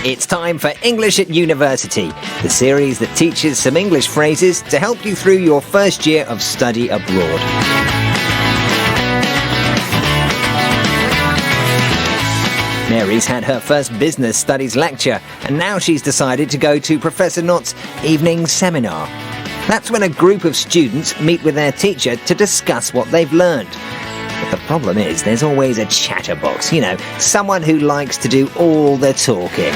It's time for English at University, the series that teaches some English phrases to help you through your first year of study abroad. Mary's had her first business studies lecture, and now she's decided to go to Professor Nott's evening seminar. That's when a group of students meet with their teacher to discuss what they've learned. But the problem is there's always a chatterbox, someone who likes to do all the talking.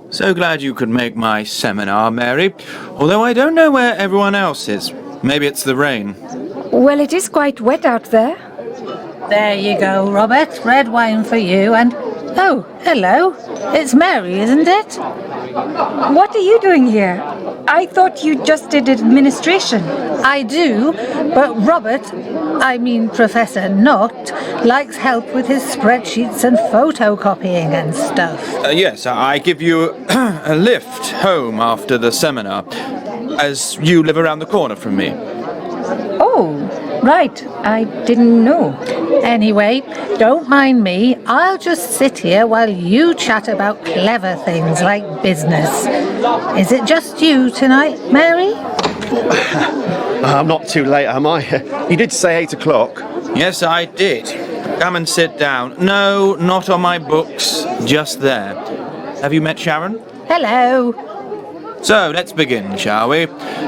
So glad you could make my seminar, Mary. Although I don't know where everyone else is. Maybe it's the rain. Well, it is quite wet out there. There you go, Robert. Red wine for you and... Oh, hello. It's Mary, isn't it? What are you doing here? I thought you just did administration. I do, but Professor Nott, likes help with his spreadsheets and photocopying and stuff. Yes, I give you a lift home after the seminar, as you live around the corner from me. Oh, right. I didn't know. Anyway, don't mind me. I'll just sit here while you chat about clever things like business. Is it just you tonight, Mary? I'm not too late, am I? You did say 8 o'clock. Yes, I did. Come and sit down. No, not on my books. Just there. Have you met Sharon? Hello. So, let's begin, shall we?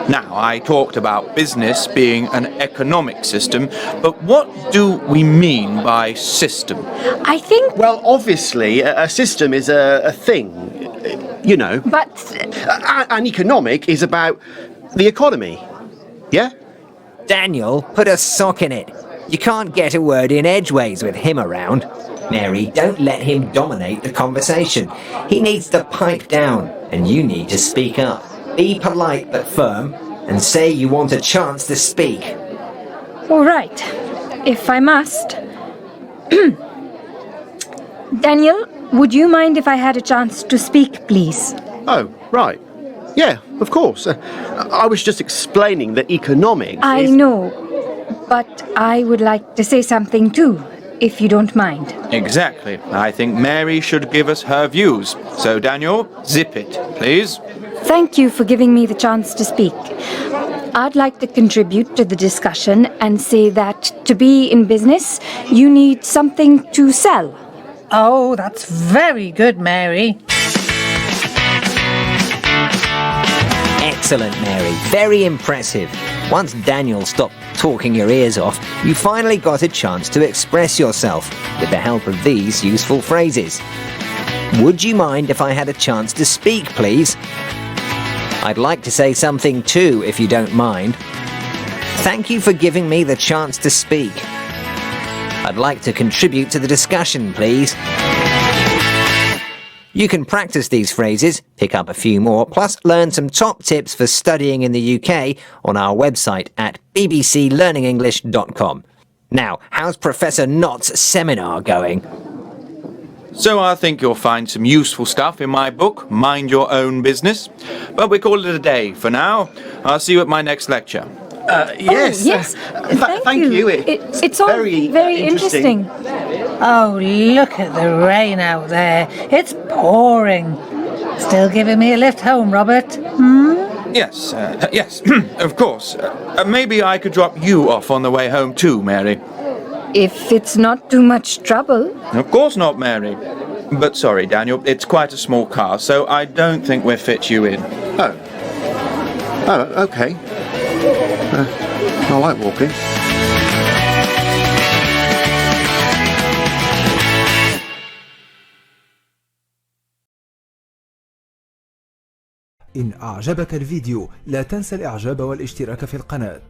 Now, I talked about business being an economic system, but what do we mean by system? I think... Well, obviously, a system is a thing, But... An economic is about the economy, yeah? Daniel, put a sock in it. You can't get a word in edgeways with him around. Mary, don't let him dominate the conversation. He needs to pipe down, and you need to speak up. Be polite but firm, and say you want a chance to speak. All right. If I must. Daniel, would you mind if I had a chance to speak, please? Oh, right. Yeah, of course. I was just explaining that economics I know, but I would like to say something too, if you don't mind. Exactly. I think Mary should give us her views. So, Daniel, zip it, please. Thank you for giving me the chance to speak. I'd like to contribute to the discussion and say that to be in business, you need something to sell. Oh, that's very good, Mary. Excellent, Mary. Very impressive. Once Daniel stopped talking your ears off, you finally got a chance to express yourself with the help of these useful phrases. Would you mind if I had a chance to speak, please? I'd like to say something too, if you don't mind. Thank you for giving me the chance to speak. I'd like to contribute to the discussion, please. You can practice these phrases, pick up a few more, plus learn some top tips for studying in the UK on our website at bbclearningenglish.com. Now, how's Professor Nott's seminar going? So I think you'll find some useful stuff in my book, Mind Your Own Business. But we call it a day for now. I'll see you at my next lecture. yes. Oh, yes. Thank you. It's all very interesting. Oh, look at the rain out there. It's pouring. Still giving me a lift home, Robert? Yes, yes, of course. Maybe I could drop you off on the way home too, Mary. If it's not too much trouble. Of course not, Mary. But sorry, Daniel, it's quite a small car, so I don't think we'll fit you in. Oh, okay. I like walking. إن أعجبك الفيديو لا تنسى الإعجاب والاشتراك في القناة.